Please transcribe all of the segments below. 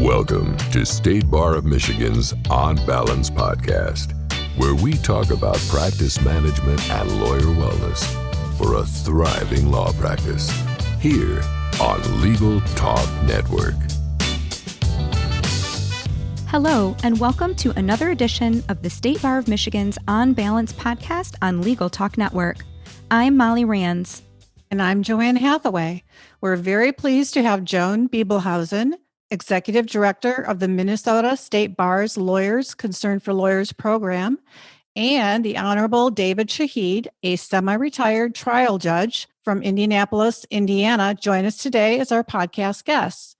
Welcome to State Bar of Michigan's On Balance podcast, where we talk about practice management and lawyer wellness for a thriving law practice, here on Legal Talk Network. Hello, and welcome to another edition of the State Bar of Michigan's On Balance podcast on Legal Talk Network. I'm Molly Rands. And I'm JoAnn Hathaway. We're very pleased to have Joan Bibelhausen, Executive Director of the Minnesota State Bar's Lawyers Concern for Lawyers program, and the Honorable David Shaheed, a semi-retired trial judge from Indianapolis, Indiana, join us today as our podcast guests.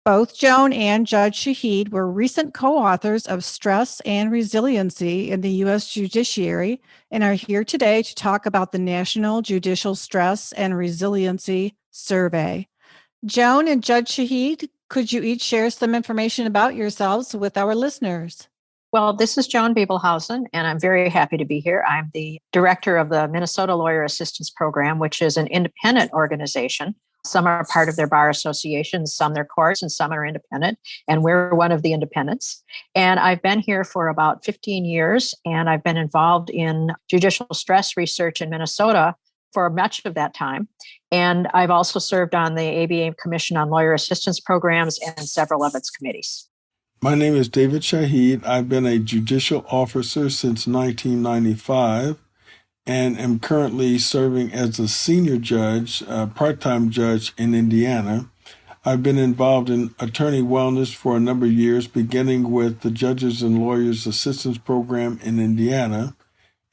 Both Joan and Judge Shaheed were recent co-authors of Stress and Resiliency in the U.S. Judiciary and are here today to talk about the National Judicial Stress and Resiliency Survey. Joan and Judge Shaheed, could you each share some information about yourselves with our listeners? Well, this is Joan Bibelhausen, and I'm very happy to be here. I'm the director of the Minnesota Lawyer Assistance Program, which is an independent organization. Some are part of their bar associations, some their courts, and some are independent. And we're one of the independents. And I've been here for about 15 years, and I've been involved in judicial stress research in Minnesota for much of that time. And I've also served on the ABA Commission on Lawyer Assistance Programs and several of its committees. My name is David Shaheed. I've been a judicial officer since 1995. And am currently serving as a senior judge, part-time judge in Indiana. I've been involved in attorney wellness for a number of years, beginning with the Judges and Lawyers Assistance Program in Indiana,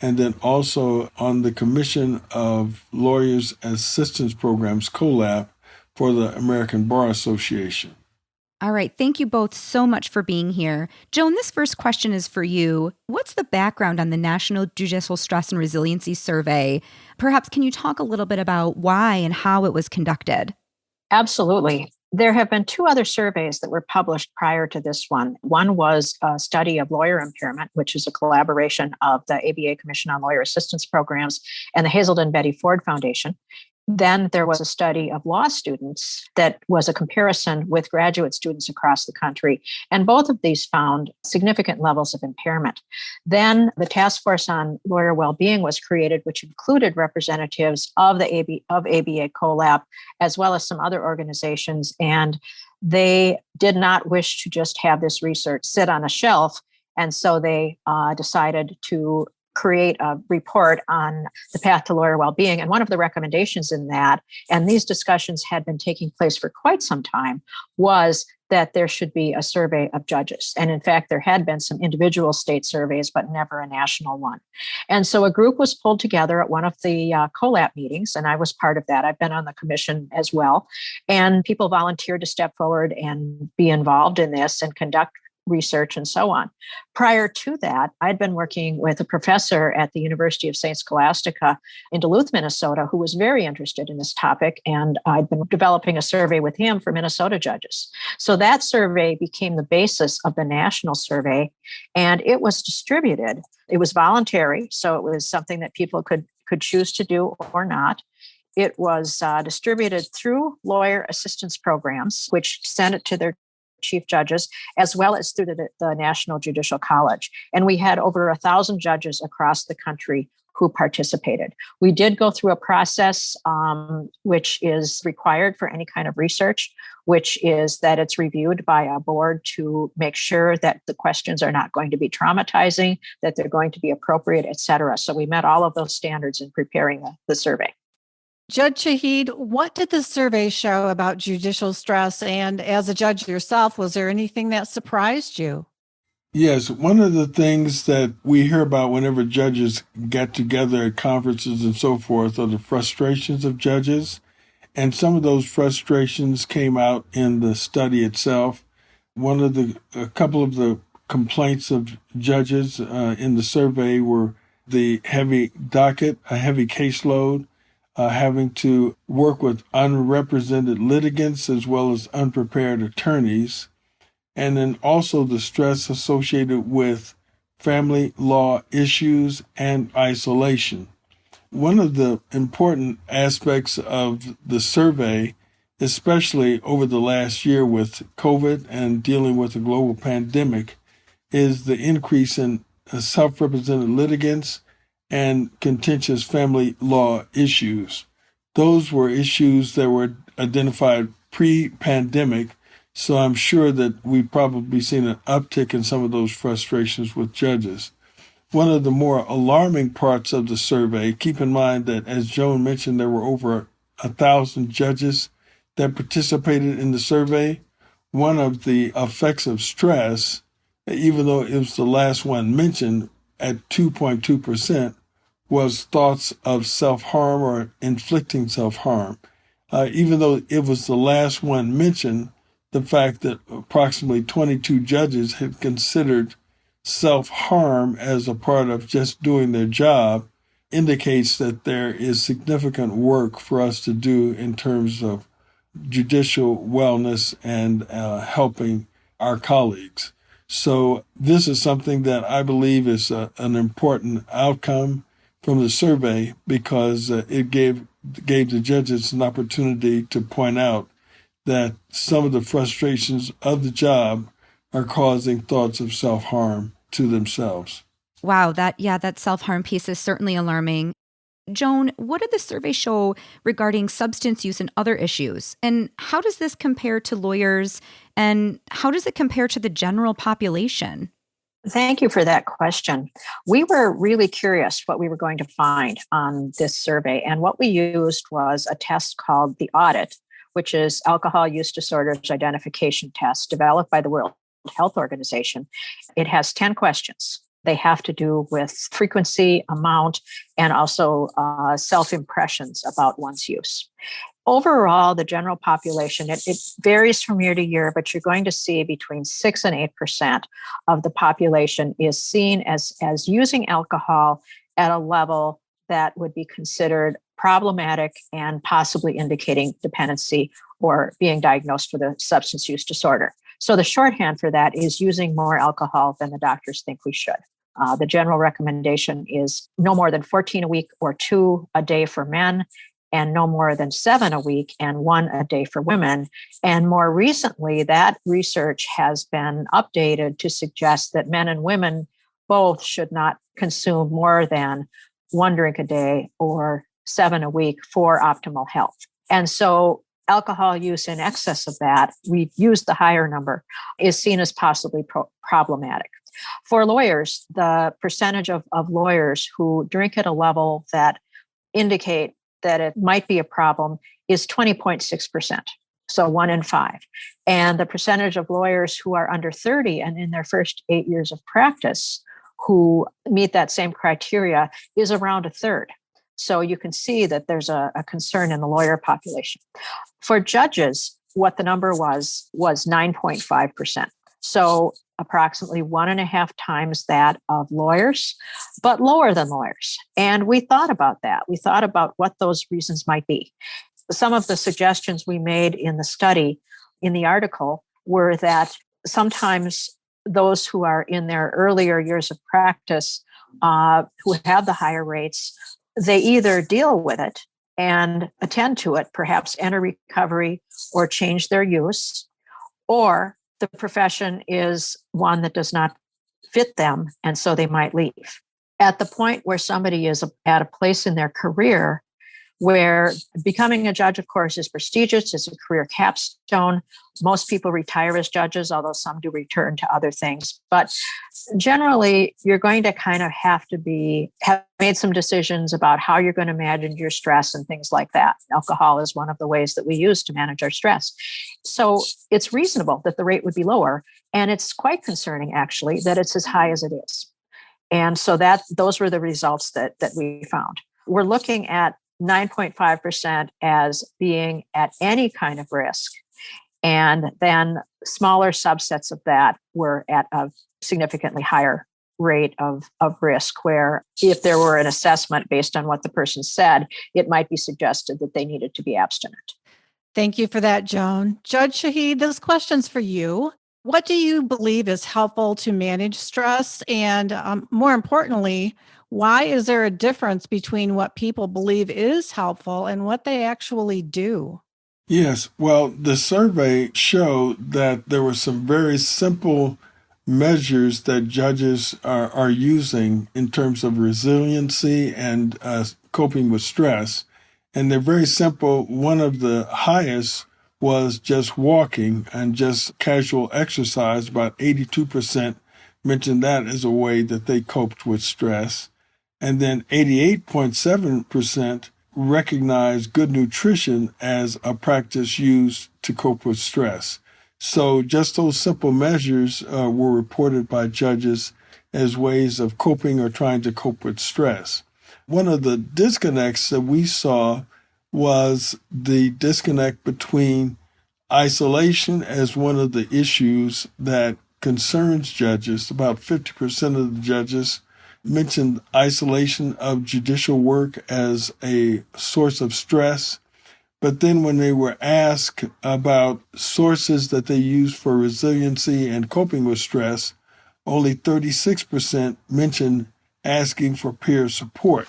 and then also on the Commission of Lawyers Assistance Programs, COLAP, for the American Bar Association. All right. Thank you both so much for being here. Joan, this first question is for you. What's the background on the National Judicial Stress and Resiliency Survey? Perhaps can you talk a little bit about why and how it was conducted? Absolutely. There have been two other surveys that were published prior to this one. One was a study of lawyer impairment, which is a collaboration of the ABA Commission on Lawyer Assistance Programs and the Hazelden Betty Ford Foundation. Then there was a study of law students that was a comparison with graduate students across the country. And both of these found significant levels of impairment. Then the Task Force on Lawyer Wellbeing was created, which included representatives of the ABA COLAP, as well as some other organizations. And they did not wish to just have this research sit on a shelf. And so they decided to create a report on the path to lawyer well-being. And one of the recommendations in that, and these discussions had been taking place for quite some time, was that there should be a survey of judges. And in fact, there had been some individual state surveys, but never a national one. And so a group was pulled together at one of the COLAP meetings, and I was part of that. I've been on the commission as well. And people volunteered to step forward and be involved in this and conduct research and so on. Prior to that, I'd been working with a professor at the University of St. Scholastica in Duluth, Minnesota, who was very interested in this topic, and I'd been developing a survey with him for Minnesota judges. So that survey became the basis of the national survey, and it was distributed. It was voluntary, so it was something that people could choose to do or not. It was distributed through lawyer assistance programs, which sent it to their chief judges, as well as through the National Judicial College. And we had over 1,000 judges across the country who participated. We did go through a process which is required for any kind of research, which is that it's reviewed by a board to make sure that the questions are not going to be traumatizing, that they're going to be appropriate, et cetera. So we met all of those standards in preparing the survey. Judge Shaheed, what did the survey show about judicial stress? And as a judge yourself, was there anything that surprised you? Yes, one of the things that we hear about whenever judges get together at conferences and so forth are the frustrations of judges. And some of those frustrations came out in the study itself. A couple of the complaints of judges in the survey were the heavy docket, a heavy caseload, having to work with unrepresented litigants as well as unprepared attorneys, and then also the stress associated with family law issues and isolation. One of the important aspects of the survey especially over the last year with COVID and dealing with a global pandemic, is the increase in self-represented litigants and contentious family law issues. Those were issues that were identified pre-pandemic, so I'm sure that we've probably seen an uptick in some of those frustrations with judges. One of the more alarming parts of the survey, keep in mind that, as Joan mentioned, there were over 1,000 judges that participated in the survey. One of the effects of stress, even though it was the last one mentioned at 2.2%, was thoughts of self-harm or inflicting self-harm. Even though it was the last one mentioned, the fact that approximately 22 judges had considered self-harm as a part of just doing their job indicates that there is significant work for us to do in terms of judicial wellness and helping our colleagues. So this is something that I believe is an important outcome from the survey because it gave the judges an opportunity to point out that some of the frustrations of the job are causing thoughts of self-harm to themselves. Wow, that self-harm piece is certainly alarming. Joan, what did the survey show regarding substance use and other issues? And how does this compare to lawyers? And how does it compare to the general population? Thank you for that question. We were really curious what we were going to find on this survey. And what we used was a test called the Audit, which is Alcohol Use Disorders Identification Test developed by the World Health Organization. It has 10 questions. They have to do with frequency, amount, and also self-impressions about one's use. Overall, the general population, it varies from year to year, but you're going to see between 6 and 8% of the population is seen as using alcohol at a level that would be considered problematic and possibly indicating dependency or being diagnosed with a substance use disorder. So the shorthand for that is using more alcohol than the doctors think we should. The general recommendation is no more than 14 a week or 2 a day for men, and no more than 7 a week and 1 a day for women. And more recently, that research has been updated to suggest that men and women both should not consume more than 1 drink a day or 7 a week for optimal health. And so alcohol use in excess of that, we use the higher number, is seen as possibly problematic. For lawyers, the percentage of lawyers who drink at a level that indicate that it might be a problem is 20.6%, so 1 in 5. And the percentage of lawyers who are under 30 and in their first 8 years of practice who meet that same criteria is around a third. So you can see that there's a concern in the lawyer population. For judges, what the number was 9.5%. So approximately 1.5 times that of lawyers, but lower than lawyers. And we thought about that. We thought about what those reasons might be. Some of the suggestions we made in the study, in the article, were that sometimes those who are in their earlier years of practice, who have the higher rates, they either deal with it and attend to it, perhaps enter recovery or change their use, or the profession is one that does not fit them, and so they might leave. At the point where somebody is at a place in their career where becoming a judge, of course, is prestigious, it's a career capstone. Most people retire as judges, although some do return to other things. But generally, you're going to kind of have made some decisions about how you're going to manage your stress and things like that. Alcohol is one of the ways that we use to manage our stress. So it's reasonable that the rate would be lower. And it's quite concerning, actually, that it's as high as it is. And so those were the results that we found. We're looking at 9.5% as being at any kind of risk. And then smaller subsets of that were at a significantly higher rate of risk, where if there were an assessment based on what the person said, it might be suggested that they needed to be abstinent. Thank you for that, Joan. Judge Shaheed, this question's for you. What do you believe is helpful to manage stress? And more importantly, why is there a difference between what people believe is helpful and what they actually do? Yes. Well, the survey showed that there were some very simple measures that judges are using in terms of resiliency and coping with stress. And they're very simple. One of the highest was just walking and just casual exercise. About 82% mentioned that as a way that they coped with stress. And then 88.7% recognize good nutrition as a practice used to cope with stress. So just those simple measures were reported by judges as ways of coping or trying to cope with stress. One of the disconnects that we saw was the disconnect between isolation as one of the issues that concerns judges. About 50% of the judges mentioned isolation of judicial work as a source of stress. But then when they were asked about sources that they use for resiliency and coping with stress, only 36% mentioned asking for peer support.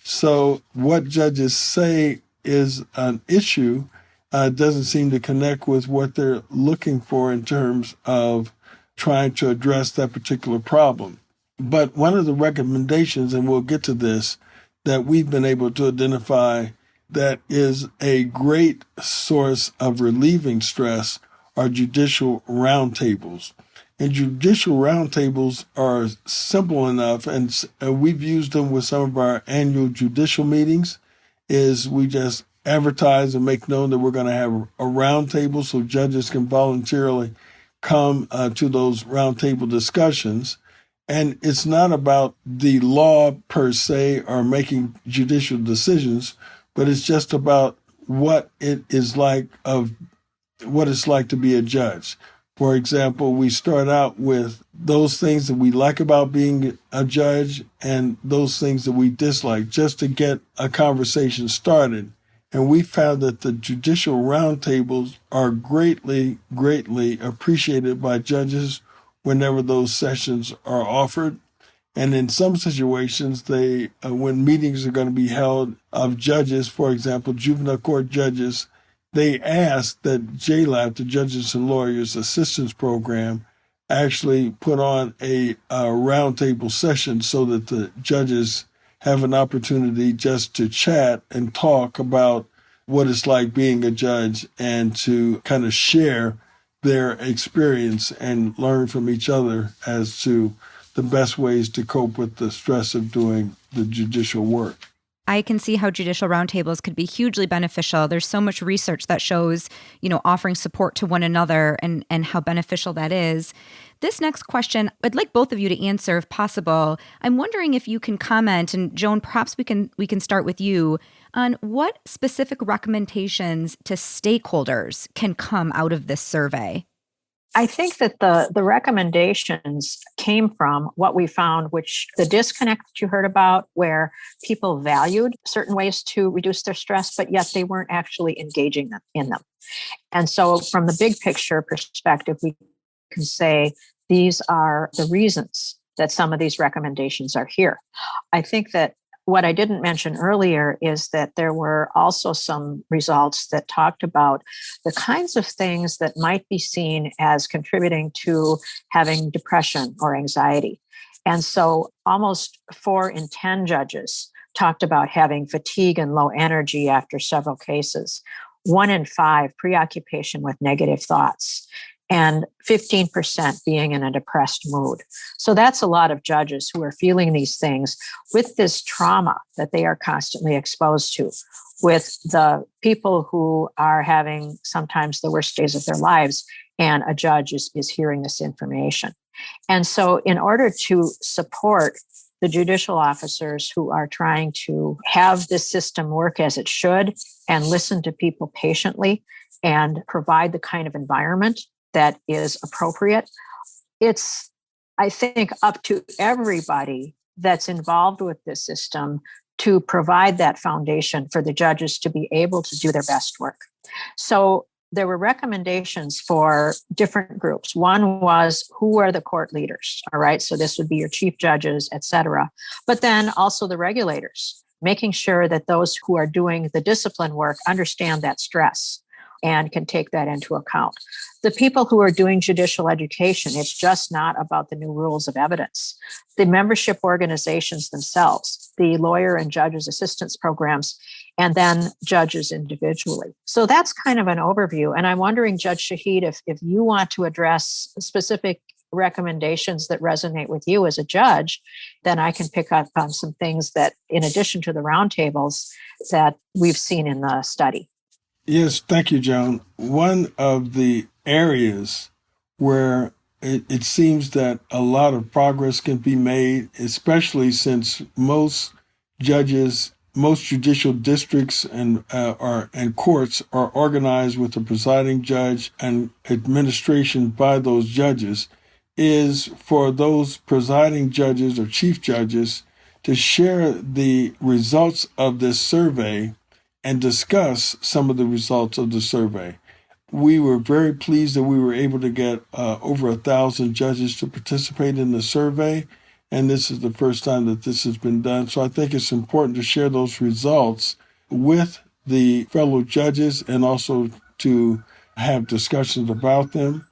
So what judges say is an issue doesn't seem to connect with what they're looking for in terms of trying to address that particular problem. But one of the recommendations, and we'll get to this, that we've been able to identify that is a great source of relieving stress are judicial roundtables. And judicial roundtables are simple enough, and we've used them with some of our annual judicial meetings, is we just advertise and make known that we're going to have a roundtable so judges can voluntarily come to those roundtable discussions. And it's not about the law per se or making judicial decisions, but it's just about what it is like what it's like to be a judge. For example, we start out with those things that we like about being a judge and those things that we dislike, just to get a conversation started. And we found that the judicial roundtables are greatly, greatly appreciated by judges whenever those sessions are offered. And in some situations, when meetings are going to be held of judges, for example, juvenile court judges, they ask that JLAP, the Judges and Lawyers Assistance Program, actually put on a roundtable session so that the judges have an opportunity just to chat and talk about what it's like being a judge and to kind of share their experience and learn from each other as to the best ways to cope with the stress of doing the judicial work. I can see how judicial roundtables could be hugely beneficial. There's so much research that shows, offering support to one another and how beneficial that is. This next question, I'd like both of you to answer if possible. I'm wondering if you can comment, and Joan, perhaps we can start with you, on what specific recommendations to stakeholders can come out of this survey. I think that the recommendations came from what we found, which the disconnect that you heard about, where people valued certain ways to reduce their stress, but yet they weren't actually engaging in them. And so from the big picture perspective, we can say these are the reasons that some of these recommendations are here. I think that what I didn't mention earlier is that there were also some results that talked about the kinds of things that might be seen as contributing to having depression or anxiety. And so almost 4 in 10 judges talked about having fatigue and low energy after several cases. 1 in 5, preoccupation with negative thoughts, and 15% being in a depressed mood. So that's a lot of judges who are feeling these things with this trauma that they are constantly exposed to, with the people who are having sometimes the worst days of their lives, and a judge is hearing this information. And so in order to support the judicial officers who are trying to have this system work as it should and listen to people patiently and provide the kind of environment that is appropriate, it's, I think, up to everybody that's involved with this system to provide that foundation for the judges to be able to do their best work. So there were recommendations for different groups. One was, who are the court leaders? All right, so this would be your chief judges, et cetera. But then also the regulators, making sure that those who are doing the discipline work understand that stress. and can take that into account. The people who are doing judicial education, it's just not about the new rules of evidence. The membership organizations themselves, the lawyer and judges assistance programs, and then judges individually. So that's kind of an overview. And I'm wondering, Judge Shaheed, if you want to address specific recommendations that resonate with you as a judge, then I can pick up on some things that, in addition to the roundtables, that we've seen in the study. Yes, thank you, Joan. One of the areas where it seems that a lot of progress can be made, especially since most judges, most judicial districts and courts are organized with a presiding judge and administration by those judges, is for those presiding judges or chief judges to share the results of this survey and discuss some of the results of the survey. We were very pleased that we were able to get over 1,000 judges to participate in the survey, and this is the first time that this has been done. So I think it's important to share those results with the fellow judges and also to have discussions about them,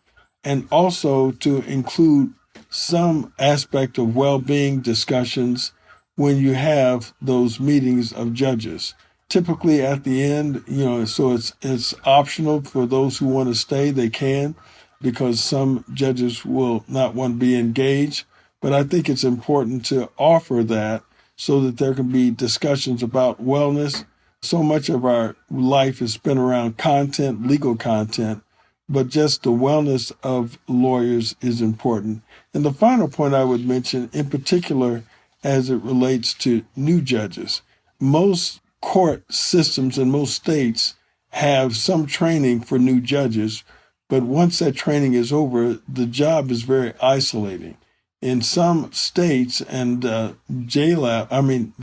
and also to include some aspect of well-being discussions when you have those meetings of judges. Typically at the end, so it's optional for those who want to stay, they can, because some judges will not want to be engaged. But I think it's important to offer that so that there can be discussions about wellness. So much of our life is spent around content, legal content, but just the wellness of lawyers is important. And the final point I would mention, in particular, as it relates to new judges, most court systems in most states have some training for new judges, but once that training is over, the job is very isolating. In some states, and the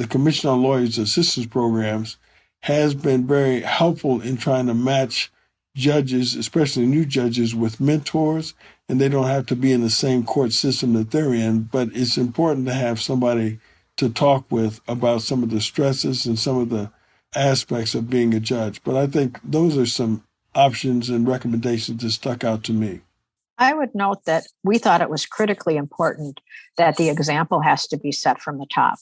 Commission on Lawyers Assistance Programs has been very helpful in trying to match judges, especially new judges, with mentors, and they don't have to be in the same court system that they're in, but it's important to have somebody to talk with about some of the stresses and some of the aspects of being a judge. But I think those are some options and recommendations that stuck out to me. I would note that we thought it was critically important that the example has to be set from the top,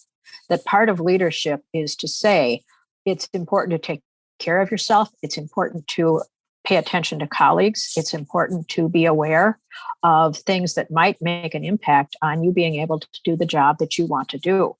that part of leadership is to say, it's important to take care of yourself. It's important to pay attention to colleagues. It's important to be aware of things that might make an impact on you being able to do the job that you want to do.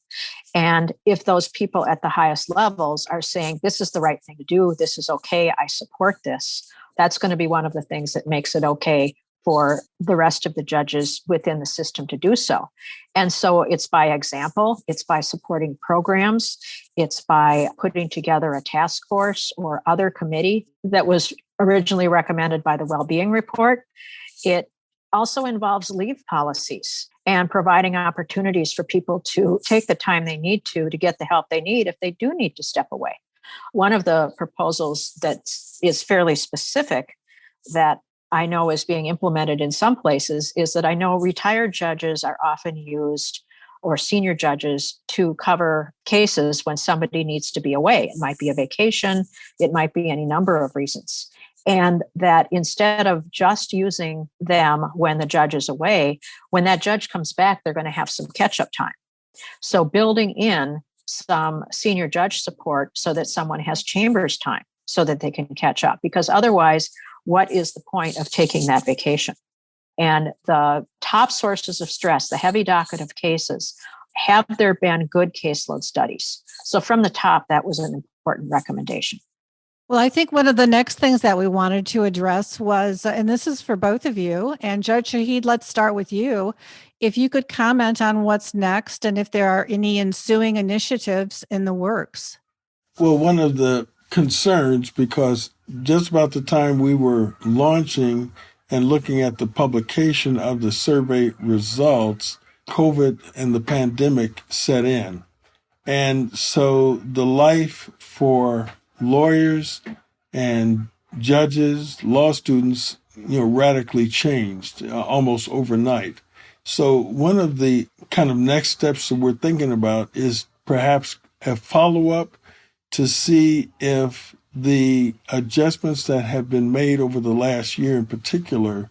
And if those people at the highest levels are saying, this is the right thing to do, this is okay, I support this, that's going to be one of the things that makes it okay for the rest of the judges within the system to do so. And so it's by example, it's by supporting programs, it's by putting together a task force or other committee that was originally recommended by the Wellbeing Report. It also involves leave policies and providing opportunities for people to take the time they need to get the help they need if they do need to step away. One of the proposals that is fairly specific that I know is being implemented in some places is that I know retired judges are often used, or senior judges, to cover cases when somebody needs to be away. It might be a vacation, it might be any number of reasons. And that instead of just using them when the judge is away, when that judge comes back, they're going to have some catch-up time. So building in some senior judge support so that someone has chambers time so that they can catch up. Because otherwise, what is the point of taking that vacation? And the top sources of stress, the heavy docket of cases, have there been good caseload studies? So from the top, that was an important recommendation. Well, I think one of the next things that we wanted to address was, and this is for both of you, and Judge Shaheed, let's start with you. If you could comment on what's next and if there are any ensuing initiatives in the works. Well, one of the concerns, because just about the time we were launching and looking at the publication of the survey results, COVID and the pandemic set in. And so the life for lawyers and judges, law students, radically changed almost overnight. So one of the kind of next steps that we're thinking about is perhaps a follow-up to see if the adjustments that have been made over the last year in particular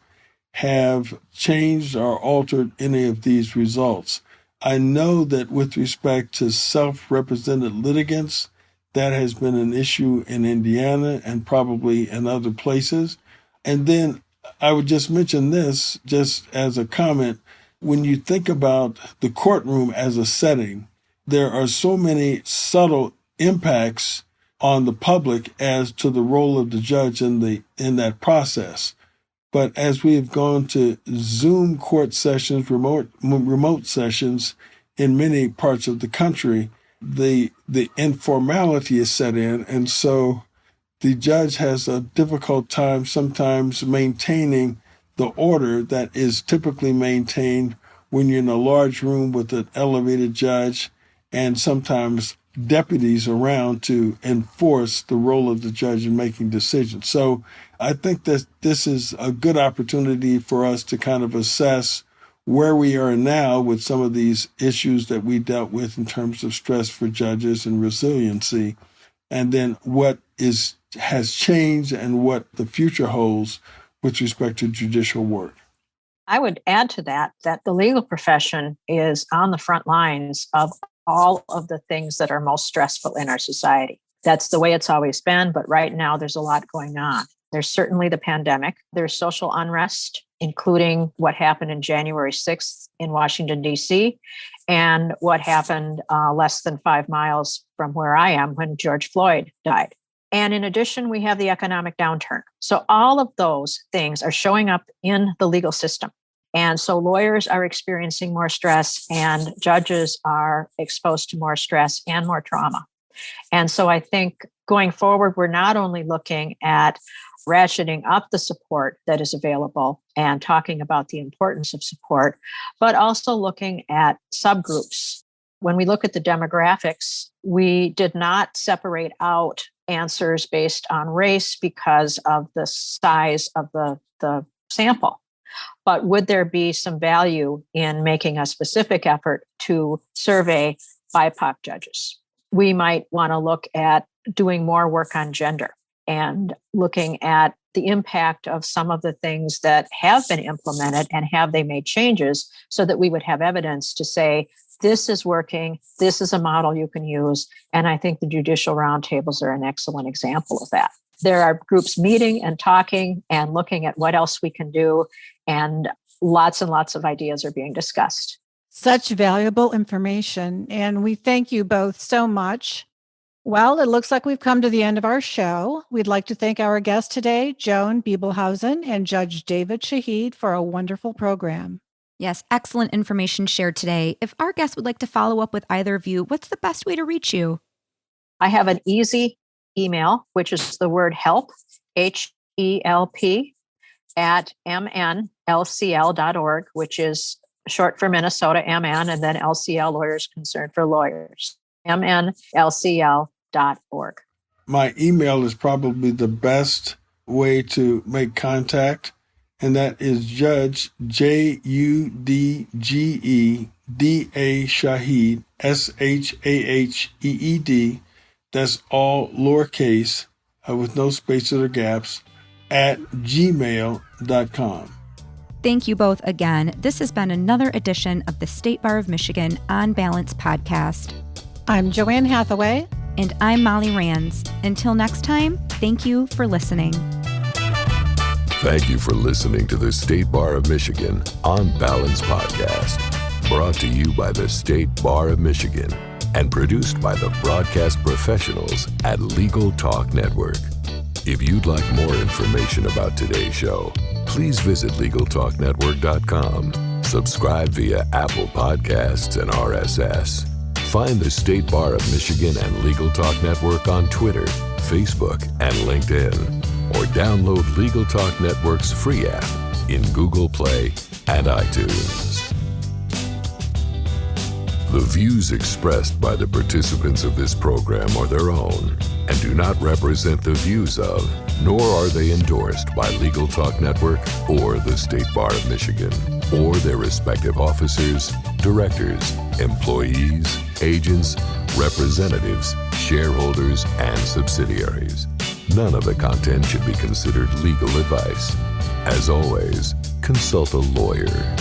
have changed or altered any of these results. I know that with respect to self-represented litigants, that has been an issue in Indiana and probably in other places. And then I would just mention this just as a comment. When you think about the courtroom as a setting, there are so many subtle impacts on the public as to the role of the judge in that process. But as we have gone to Zoom court sessions, remote sessions in many parts of the country, the informality is set in, and so the judge has a difficult time sometimes maintaining the order that is typically maintained when you're in a large room with an elevated judge and sometimes deputies around to enforce the role of the judge in making decisions. So I think that this is a good opportunity for us to kind of assess where we are now with some of these issues that we dealt with in terms of stress for judges and resiliency, and then what has changed and what the future holds with respect to judicial work. I would add to that the legal profession is on the front lines of all of the things that are most stressful in our society. That's the way it's always been, but right now there's a lot going on. There's certainly the pandemic. There's social unrest, including what happened in January 6th in Washington, D.C., and what happened less than 5 miles from where I am when George Floyd died. And in addition, we have the economic downturn. So all of those things are showing up in the legal system. And so lawyers are experiencing more stress and judges are exposed to more stress and more trauma. And so I think going forward, we're not only looking at ratcheting up the support that is available and talking about the importance of support, but also looking at subgroups. When we look at the demographics, we did not separate out answers based on race because of the size of the sample. But would there be some value in making a specific effort to survey BIPOC judges? We might want to look at doing more work on gender and looking at the impact of some of the things that have been implemented and have they made changes so that we would have evidence to say, this is working, this is a model you can use. And I think the judicial roundtables are an excellent example of that. There are groups meeting and talking and looking at what else we can do, and lots of ideas are being discussed. Such valuable information, and we thank you both so much. Well, it looks like we've come to the end of our show. We'd like to thank our guests today, Joan Bibelhausen and Judge David Shaheed, for a wonderful program. Yes, excellent information shared today. If our guests would like to follow up with either of you, what's the best way to reach you? I have an easy email, which is the word help, HELP, at mnlcl.org, which is short for Minnesota, MN, and then LCL, Lawyers Concerned for Lawyers, mnlcl.org. My email is probably the best way to make contact, and that is Judge, JUDGEDA Shaheed, SHAHEED. That's all lowercase with no spaces or gaps at gmail.com. Thank you both again. This has been another edition of the State Bar of Michigan On Balance podcast. I'm JoAnn Hathaway. And I'm Molly Rands. Until next time, thank you for listening. Thank you for listening to the State Bar of Michigan On Balance podcast, brought to you by the State Bar of Michigan and produced by the broadcast professionals at Legal Talk Network. If you'd like more information about today's show, please visit LegalTalkNetwork.com. Subscribe via Apple Podcasts and RSS. Find the State Bar of Michigan and Legal Talk Network on Twitter, Facebook, and LinkedIn. Or download Legal Talk Network's free app in Google Play and iTunes. The views expressed by the participants of this program are their own and do not represent the views of, nor are they endorsed by Legal Talk Network or the State Bar of Michigan, or their respective officers, directors, employees, agents, representatives, shareholders, and subsidiaries. None of the content should be considered legal advice. As always, consult a lawyer.